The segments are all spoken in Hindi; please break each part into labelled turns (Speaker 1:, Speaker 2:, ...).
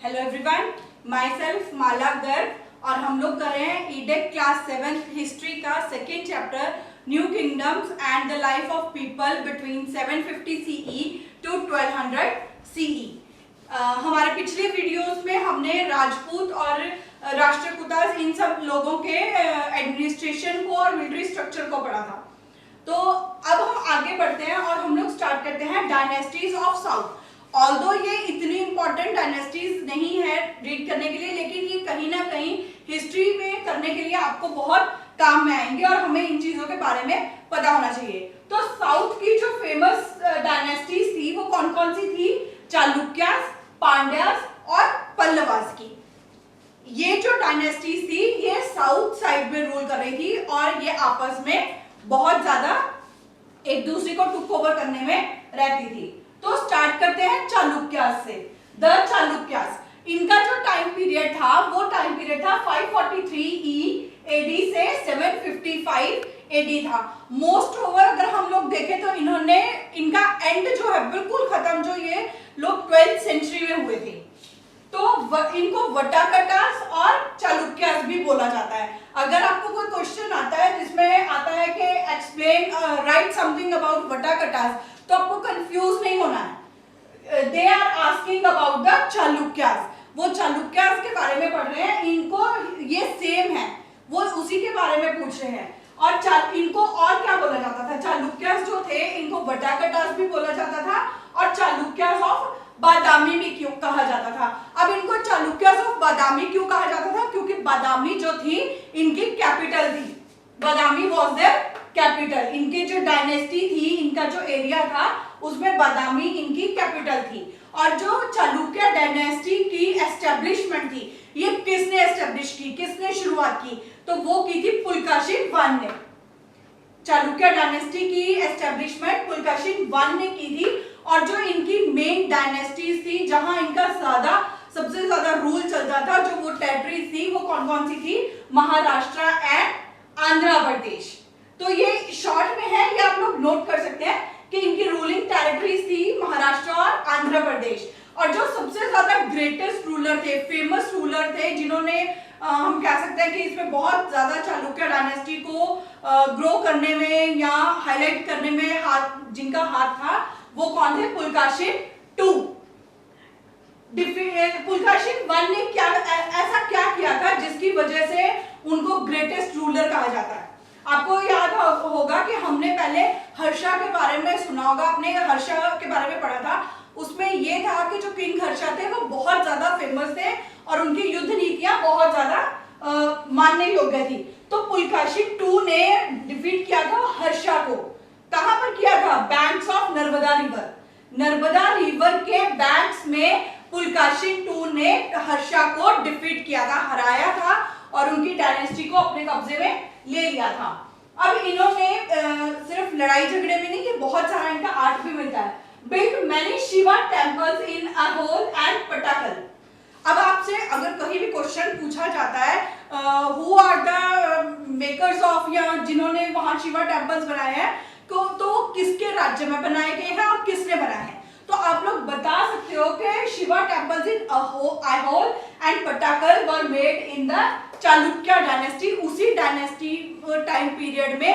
Speaker 1: Hello everyone, my self Mala Garg और हम लोग कर रहे हैं ईडेक क्लास 7 हिस्ट्री का second chapter new kingdoms and the life of people between 750 CE to 1200 CE. हमारे पिछले वीडियोस में हमने राजपूत और राष्ट्रकूटास इन सब लोगों के एडमिनिस्ट्रेशन को और मिलिट्री स्ट्रक्चर को पढ़ा था। तो अब हम आगे बढ़ते हैं और हम लोग स्टार्ट करते हैं डायनेस्टीज ऑफ साउथ। ऑल्दो ये इतनी इंपॉर्टेंट डायनेस्टीज नहीं है रीड करने के लिए, लेकिन ये कहीं ना कहीं हिस्ट्री में करने के लिए आपको बहुत काम में आएंगे और हमें इन चीजों के बारे में पता होना चाहिए। तो साउथ की जो फेमस डायनेस्टीज थी वो कौन कौन सी थी? चालुक्यास, पांड्यास और पल्लवास की। ये जो डायनेस्टीज थी ये साउथ साइड में रूल कर रही थी और ये आपस में बहुत ज्यादा एक दूसरे को टुक ओवर करने में रहती थी। तो स्टार्ट करते हैं चालुक्यास से। द चालुक्यास, इनका जो टाइम पीरियड था वो टाइम पीरियड था 543 एडी से 755 एडी था। मोस्ट ओवर अगर हम लोग देखें तो इन्होंने इनका एंड जो है बिल्कुल खत्म, जो ये लोग 12th सेंचुरी में हुए थे। तो इनको वटाकटास और चालुक्यास भी बोला जाता है। अगर आपको कोई क्वेश्चन आता है जिसमें आता है कि एक्सप्लेन राइट समथिंग अबाउट वटाकटास, तो आपको कंफ्यूज नहीं होना है। They are asking about the Chalukyas, वो चालुक्यास के बारे में पढ़ रहे हैं। इनको ये सेम है, वो उसी के बारे में पूछ रहे हैं। और इनको और क्या बोला जाता था? चालुक्यास जो थे इनको वटाकटास भी बोला जाता था और चालुक्यास ऑफ बादामी भी क्यों कहा जाता था। अब इनको चालुक्यास ऑफ बादामी क्यों कहा जाता था? क्योंकि बादामी जो थी इनकी कैपिटल थी। बादामी वाज देयर कैपिटल। इनकी जो डायनेस्टी थी, इनका जो एरिया था उसमें बादामी इनकी कैपिटल थी। और जो चालुक्य डायनेस्टी की एस्टेब्लिशमेंट थी, ये किसने एस्टेब्लिश की, किसने शुरुआत की? तो वो की थी पुलकाशिन I ने। चालुक्य डायनेस्टी की एस्टेब्लिशमेंट पुलकाशिन I ने की थी। और जो इनकी मेन डायनेस्टीज थी जहां इनका सबसे ज्यादा रूल चलता था, जो वो टेरिटरीज थी वो कौन कौन सी थी? महाराष्ट्र एंड आंध्र प्रदेश। तो ये शॉर्ट में है, ये आप लोग नोट कर सकते हैं कि इनकी रूलिंग टेरिटरीज थी महाराष्ट्र और आंध्र प्रदेश। और जो सबसे ज्यादा ग्रेटेस्ट रूलर थे, फेमस रूलर थे, जिन्होंने हम कह सकते हैं कि इसमें बहुत ज्यादा चालुक्य डायनेस्टी को ग्रो करने में या हाईलाइट करने में जिनका हाथ था, वो कौन थे? पुलकाशिन II। पुलकाशिन I ने ऐसा क्या किया था जिसकी वजह से उनको ग्रेटेस्ट रूलर कहा जाता है? आपको याद होगा कि हमने पहले हर्षा के बारे में सुना होगा, अपने हर्षा के बारे में पढ़ा था। उसमें ये था कि जो किंग हर्षा थे वो बहुत ज्यादा फेमस थे और उनकी युद्ध नीतियां बहुत ज्यादा मानने योग्य थी। तो पुलकाशिन II ने डिफीट किया था हर्षा को। कहां पर किया था? Banks of Narmada river. Narmada river के बैंक्स में पुलकाशिन II ने हर्षा को डिफीट किया था, हराया था और उनकी डायनेस्टी को अपने कब्जे में ले लिया था। अब इन्होंने सिर्फ लड़ाई झगड़े में नहीं, कि बहुत सारा इनका आर्ट भी मिलता है। Built many Shiva temples in Aihole and Pattadakal. अब आपसे अगर कहीं भी क्वेश्चन पूछा जाता है who are the makers of, या जिन्होंने वहां शिवा टेम्पल्स बनाए हैं, तो किसके राज्य में बनाए गए हैं और किसने बनाए हैं? तो आप लोग बता सकते हो कि Shiva temples in Aihole and Pattadakal were made in the Chalukya dynasty. उसी डायनेस्टी टाइम पीरियड में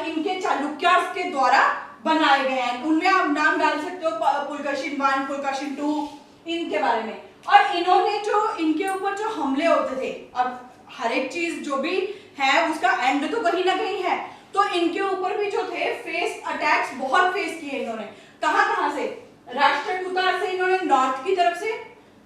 Speaker 1: इनके चालुक्यास के द्वारा बनाए गए हैं। उनमें आप नाम डाल सकते हो पुलकाशिन I, पुलकाशिन II, इनके बारे में। और इन्होंने जो इनके ऊपर जो हमले होते थे, अब हर एक चीज जो भी है उसका एंड तो कहीं ना कहीं है, तो इनके ऊपर भी जो थे फेस अटैक्स बहुत फेस किए इन्होंने। कहां से? राष्ट्रकूटास से इन्होंने नॉर्थ की तरफ से।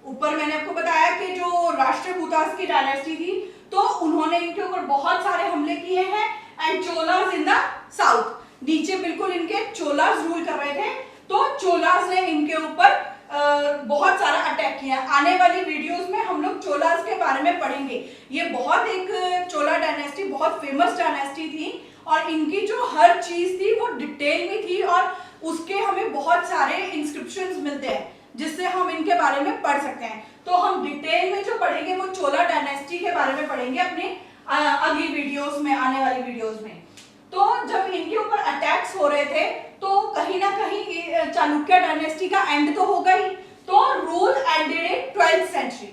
Speaker 1: ऊपर मैंने आपको बताया कि जो राष्ट्रकूटास की डायनेस्टी थी तो उन्होंने इनके ऊपर बहुत सारे हमले किए हैं। And Cholas in the south, नीचे बिल्कुल इनके चोलास रूल कर रहे थे, तो चोलास ने इनके ऊपर बहुत सारा अटैक किया। आने वाली वीडियोस में हम लोग चोलास के बारे में पढ़ेंगे। ये बहुत एक चोला डायनेस्टी बहुत फेमस डायनेस्टी थी और इनकी जो हर चीज थी वो डिटेल में थी और उसके हमें बहुत सारे इंस्क्रिप्शंस मिलते हैं जिससे हम इनके बारे में पढ़ सकते हैं। तो हम डिटेल में जो पढ़ेंगे वो चोला डायनेस्टी के बारे में पढ़ेंगे अपनी अगली वीडियोस में, आने वाली वीडियोस में। तो जब इनके ऊपर अटैक्स हो रहे थे तो कहीं ना कहीं चालुक्य डायनेस्टी का एंड तो होगा ही, तो rule ended in 12th century.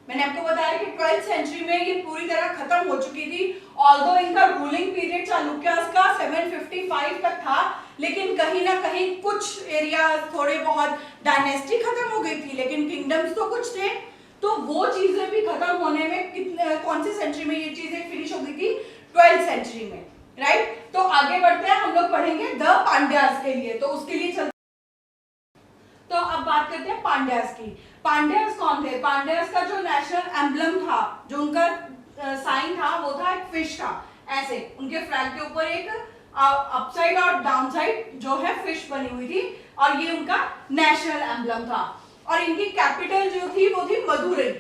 Speaker 1: मैंने आपको बताया कि 12th सेंचुरी में ये पूरी तरह खत्म हो चुकी थी। ऑल्दो इनका रूलिंग पीरियड चालुक्यास का 755 तक था, लेकिन कहीं ना कहीं कुछ एरिया थोड़े बहुत डायनेस्टी खत्म हो गई थी, लेकिन किंगडम्स तो कुछ थे। तो वो चीजें भी खत्म होने में कितने कौन सी सेंचुरी में ये चीजें फिनिश हो गई थी? 12th सेंचुरी में, राइट। तो आगे बढ़ते हैं, हम लोग पढ़ेंगे द पांड्यास के लिए, तो उसके लिए चलते। तो अब बात करते हैं पांड्यास की। पांड्यास कौन थे? पांड्यास का जो नेशनल एम्बलम था, जो उनका साइन था, वो था एक फिश का। ऐसे उनके फ्लैग के ऊपर एक अपसाइड और डाउनसाइड जो है फिश बनी हुई थी, और ये उनका नेशनल एम्बलम था। और इनकी कैपिटल जो थी वो थी मदुरई।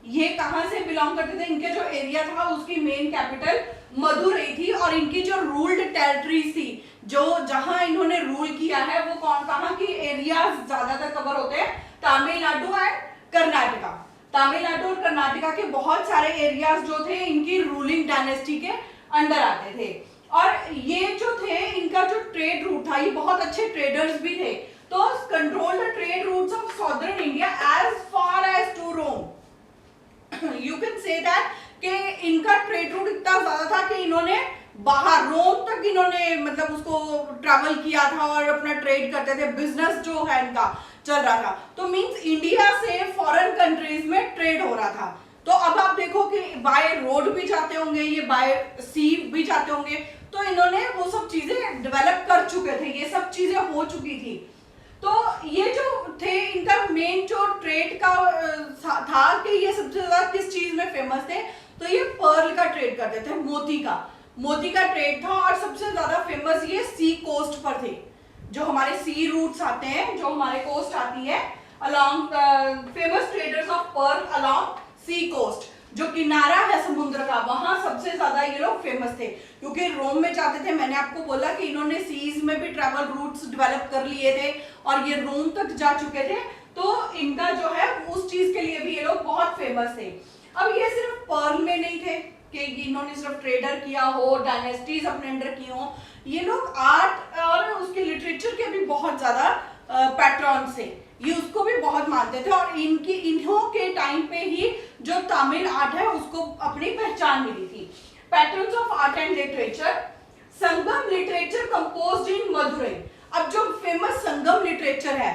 Speaker 1: ये कहां से बिलोंग करते थे? इनके जो एरिया था उसकी मेन कैपिटल मदुरई थी। और इनकी जो रूल्ड टेरिटरीज थी, जो जहां इन्होंने रूल किया है, वो कहां की एरियाज ज्यादातर कवर होते हैं? तमिलनाडु एंड कर्नाटका। तमिलनाडु और कर्नाटका के बहुत सारे एरियाज जो थे इनकी रूलिंग डायनेस्टी के अंडर आते थे। और ये जो थे, इनका जो ट्रेड रूट था, ये बहुत अच्छे ट्रेडर्स भी थे। तो control the trade routes of southern India as far as to Rome. You can say that कि इनका ट्रेड रूट इतना ज्यादा था कि इन्होंने बाहर रोम तक इन्होंने मतलब उसको ट्रैवल किया था और अपना ट्रेड करते थे। बिजनेस जो है इनका चल रहा था। तो मींस इंडिया से फॉरेन कंट्रीज में ट्रेड हो रहा था। तो अब आप देखो कि बाय रोड भी जाते होंगे, ये बाय सी भी जाते होंगे, तो इन्होंने वो सब चीजें डेवलप कर चुके थे, ये सब चीजें हो चुकी थी। तो ये जो थे, इनका मेन जो ट्रेड का था कि ये सबसे ज्यादा किस चीज में फेमस थे? तो ये पर्ल का ट्रेड करते थे, मोती का ट्रेड था। और सबसे ज्यादा फेमस ये सी कोस्ट पर थे। जो हमारे सी रूट्स आते हैं, जो हमारे कोस्ट आती है along, famous traders of pearl along sea coast, जो किनारा है समुद्र का, वहां सबसे ज्यादा ये लोग फेमस थे। क्योंकि रोम में जाते थे, मैंने आपको बोला कि इन्होंने सीज में भी ट्रैवल रूट्स डेवलप कर लिए थे और ये रोम तक जा चुके थे। तो इनका जो है उस चीज के लिए भी ये लोग बहुत फेमस थे। अब ये सिर्फ पर्ल में नहीं थे कि इन्होंने सिर्फ ट्रेडर किया हो, डायनेस्टीज अपने अंडर की हो, ये लोग आर्ट और उसके लिटरेचर के भी बहुत ज्यादा पैट्रॉन थे। ये उसको भी बहुत मानते थे। और इन्हों के टाइम पे ही जो तमिल आर्ट है उसको अपनी पहचान मिली थी। Patterns of art and literature, Sangam literature composed in Madurai. अब जो फेमस संगम लिटरेचर है,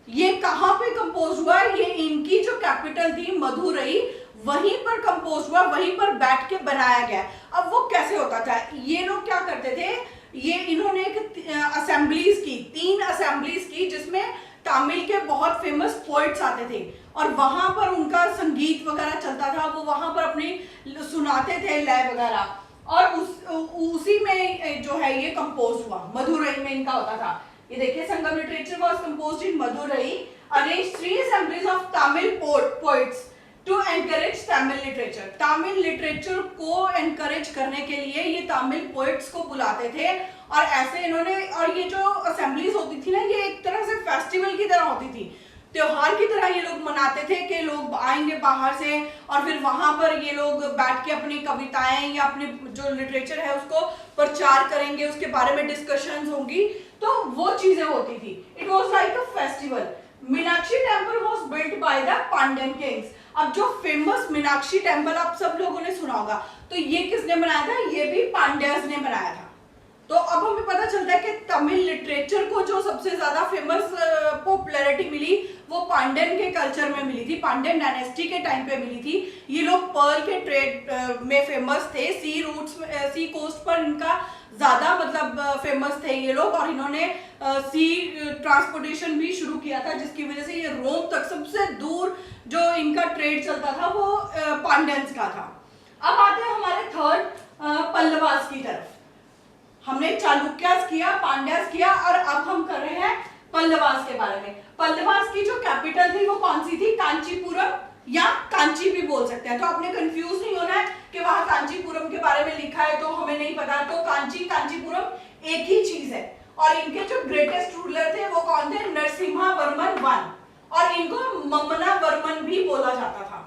Speaker 1: ये कहां पे कंपोज हुआ? ये इनकी जो कैपिटल थी मदुरई, वहीं पर कंपोज हुआ, वहीं पर बैठ के बनाया गया। अब वो कैसे होता था? ये लोग क्या करते थे, ये इन्होंने एक असेंबलीज की, 3 असेंबलीज की, जिसमें तमिल के बहुत फेमस पोइट्स आते थे और वहां पर उनका संगीत वगैरह चलता था। वो वहां पर अपनी सुनाते थे लय वगैरह, और उसी में जो है ये कंपोज हुआ। मदुरई में इनका होता था। ये देखिए, Sangam literature was composed in Madurai, arrange 3 assemblies of Tamil poets to encourage Tamil literature। Tamil literature को एनकरेज करने के लिए ये तमिल पोइट्स को बुलाते थे। और ऐसे इन्होंने, और ये जो असेंबलीज होती थी ना, ये एक तरह से फेस्टिवल की तरह होती थी, त्योहार की तरह ये लोग मनाते थे कि लोग आएंगे बाहर से और फिर वहां पर ये लोग बैठ के अपनी कविताएं या अपने जो लिटरेचर है उसको प्रचार करेंगे, उसके बारे में डिस्कशंस होंगी। तो वो चीजें होती थी। It was like a festival. Meenakshi temple was built by the Pandyan kings. अब जो फेमस मीनाक्षी टेम्पल आप सब लोगों ने सुना होगा, तो ये किसने बनाया था? ये भी पांड्यास ने बनाया था। तो अब हमें पता चलता है कि तमिल लिटरेचर को जो सबसे ज्यादा फेमस पॉपुलैरिटी मिली वो पांड्यन के कल्चर में मिली थी, पांड्यन डायनेस्टी के टाइम पे मिली थी। ये लोग पर्ल के ट्रेड में फेमस थे। सी रूट्स, सी कोस्ट पर इनका ज्यादा मतलब फेमस थे ये लोग। और इन्होंने सी ट्रांसपोर्टेशन भी शुरू किया था, जिसकी वजह से ये रोम तक सबसे दूर जो इनका ट्रेड चलता था वो पांड्यंस का था। अब आते हैं हमारे थर्ड पल्लवास की तरफ। हमने चालुक्यास किया, पांड्यास किया, और अब हम कर रहे हैं पल्लवास के बारे में। पल्लवास की जो कैपिटल थी वो कौन सी थी? कांचीपुरम, या कांची भी बोल सकते हैं। तो आपने कंफ्यूज नहीं होना है कि वहां कांचीपुरम के बारे में लिखा है तो हमें नहीं पता। तो कांचीपुरम एक ही चीज है। और इनके जो ग्रेटेस्ट रूलर थे वो कौन थे? नरसिम्हा वर्मन वन। और इनको ममना वर्मन भी बोला जाता था।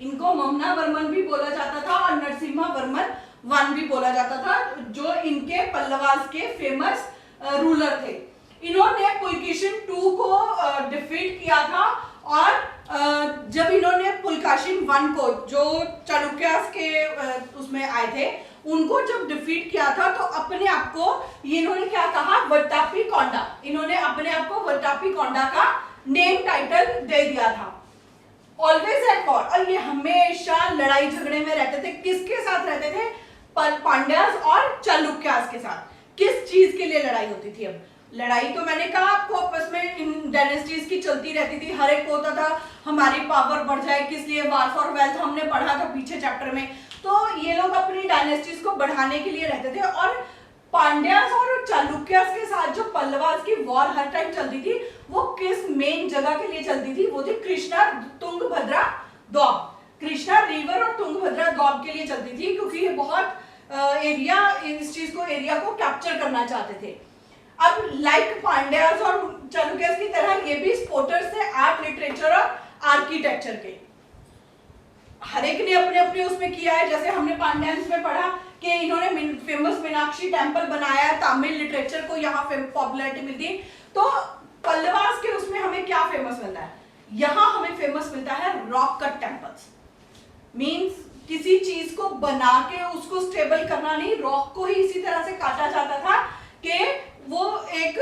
Speaker 1: इनको ममना वर्मन भी बोला जाता था और नरसिम्हा वर्मन वन भी बोला जाता था, जो इनके पल्लवास के फेमस रूलर थे। इन्होंने पुलकेशिन II को डिफीट किया था और वन को, जो चालुक्यास के उसमें आए थे, उनको जब डिफीट किया था तो अपने आप को ये इन्होंने क्या कहा, वट्टापी कोंडा, इन्होंने अपने आप को वट्टापी कोंडा का नेम टाइटल दे दिया था। ऑलवेज एट वॉर, और ये हमेशा लड़ाई झगड़े में रहते थे। किसके साथ रहते थे? पांड्यास और चालुक्यास के साथ। किस चीज के लिए लड़ाई होती थी? अब लड़ाई तो मैंने कहा आपको आपस में इन डायनेस्टीज की चलती रहती थी। हर एक को होता था हमारी पावर बढ़ जाए, किस लिए? वार फॉर वेल्थ, हमने पढ़ा था पीछे चैप्टर में। तो ये लोग अपनी डायनेस्टीज को बढ़ाने के लिए रहते थे। और पांड्यास और चालुक्यास के साथ जो पल्लवास की वॉर हर टाइम चलती थी, वो किस मेन जगह के लिए चलती थी? वो थी कृष्णा तुंगभद्रा दोब। कृष्णा रिवर और तुंगभद्रा दोब के लिए चलती थी, क्योंकि ये बहुत एरिया, इस चीज को, एरिया को कैप्चर करना चाहते थे। अब लाइक पांड्यास और चालुक्यास की तरह ये भी सपोर्टर्स थे आर्ट, लिटरेचर और आर्किटेक्चर के। हर एक ने अपने अपने उसमें किया है। जैसे हमने पांड्यास में पढ़ा कि इन्होंने फेमस मीनाक्षी टेम्पल बनाया, तमिल लिटरेचर को यहाँ पॉपुलैरिटी मिलती। तो पल्लवास के उसमें हमें क्या फेमस मिलता है? यहाँ हमें फेमस मिलता है रॉक कट टेम्पल्स। मीन्स किसी चीज को बना के उसको स्टेबल करना नहीं, रॉक को ही इसी तरह से काटा जाता था कि वो एक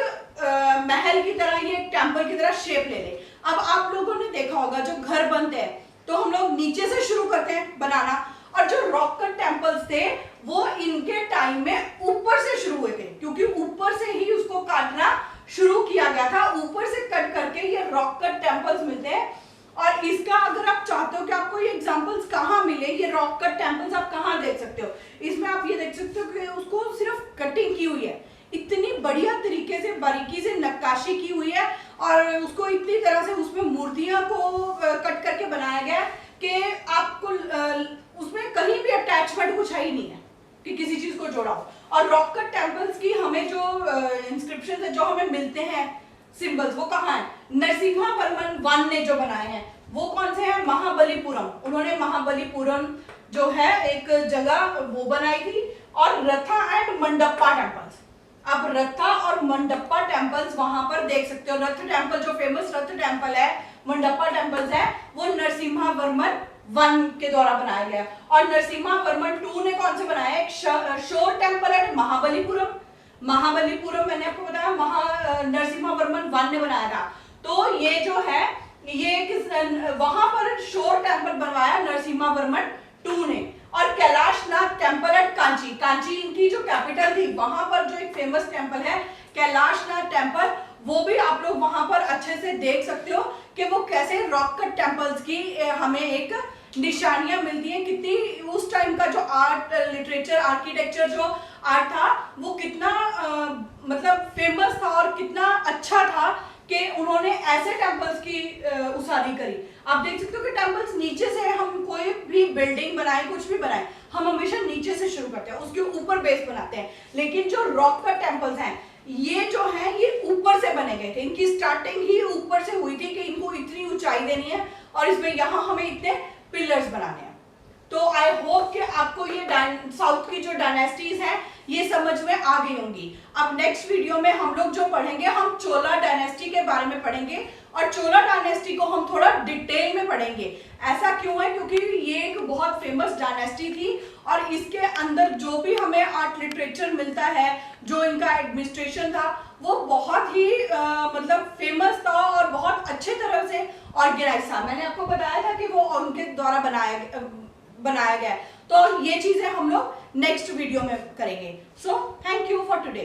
Speaker 1: महल की तरह, ये एक टेम्पल की तरह शेप ले ले। अब आप लोगों ने देखा होगा जो घर बनते हैं तो हम लोग नीचे से शुरू करते हैं बनाना, और जो रॉक कट टेम्पल्स थे वो इनके टाइम में ऊपर से शुरू हुए थे, क्योंकि ऊपर से ही उसको काटना शुरू किया गया था। ऊपर से कट करके ये रॉक कट टेम्पल्स मिलते हैं। और इसका अगर आप चाहते हो कि आपको ये एग्जांपल्स कहाँ मिले, ये रॉक कट टेम्पल्स आप कहाँ देख सकते हो? इसमें आप ये देख सकते हो कि उसको सिर्फ कटिंग की हुई है, इतनी बढ़िया तरीके से बारीकी से नक्काशी की हुई है, और उसको इतनी तरह से उसमें मूर्तियां को कट करके बनाया गया कि आपको उसमें कहीं भी अटैचमेंट कुछ है ही नहीं है कि किसी चीज को जोड़ा हो। और रॉक कट टेम्पल्स की हमें जो इंस्क्रिप्शन है, जो हमें मिलते हैं सिंबल्स, वो कहाँ है? नरसिम्हावर्मन वन ने जो बनाए हैं वो कौन से हैं? महाबलीपुरम। उन्होंने महाबलीपुरम जो है एक जगह वो बनाई थी, और रथा एंड मंडप्पा टेम्पल्स। अब रथा और मंडप्पा टेम्पल्स वहां पर देख सकते हो। रथ टेम्पल जो फेमस रथ टेम्पल है, मंडप्पा टेम्पल्स है, वो नरसिम्हावर्मन वन के द्वारा बनाया गया। और नरसिम्हावर्मन टू ने कौन से बनाया? एक शोर टेम्पल एट महाबलीपुरम। महाबलीपुरम मैंने आपको बताया नरसिम्हावर्मन वन ने बनाया था। तो ये जो है ये वहां पर शोर टेम्पल बनवाया नरसिम्हावर्मन टू ने। और कैलाशनाथ टेम्पल एट कांची, कांची इनकी जो कैपिटल थी, वहां पर जो एक फेमस टेम्पल है कैलाशनाथ टेम्पल, वो भी आप लोग वहां पर अच्छे से देख सकते हो कि वो कैसे रॉक कट टेम्पल्स की हमें एक निशानियां मिलती हैं। कितनी उस टाइम का जो आर्ट, लिटरेचर, आर्किटेक्चर जो आर्ट था वो कितना मतलब फेमस था और कितना अच्छा था कि उन्होंने ऐसे टेम्पल्स की उसारी करी। आप देख सकते हो कि टेम्पल्स नीचे से, हम कोई भी बिल्डिंग बनाए, कुछ भी बनाए, हम हमेशा नीचे से शुरू करते हैं, उसके ऊपर बेस बनाते हैं। लेकिन जो रॉक कट टेम्पल्स हैं ये जो है ये ऊपर से बने गए थे। इनकी स्टार्टिंग ही ऊपर से हुई थी कि इनको इतनी ऊंचाई देनी है और इसमें यहाँ हमें इतने पिलर्स बनाने हैं। तो आई होप कि आपको ये साउथ की जो डायनेस्टीज हैं ये समझ में आ गई होंगी। अब नेक्स्ट वीडियो में हम लोग जो पढ़ेंगे, हम चोला डायनेस्टी के बारे में पढ़ेंगे, और चोला डायनेस्टी को हम थोड़ा डिटेल में पढ़ेंगे। ऐसा क्यों है? क्योंकि ये एक बहुत फेमस डायनेस्टी थी और इसके अंदर जो भी हमें आर्ट लिटरेचर मिलता है, जो इनका एडमिनिस्ट्रेशन था, वो बहुत ही मतलब फेमस था और बहुत अच्छे तरह से ऑर्गेनाइज था। मैंने आपको बताया था कि वो उनके द्वारा बनाया गया है। तो ये चीजें हम लोग नेक्स्ट वीडियो में करेंगे। So thank you for today.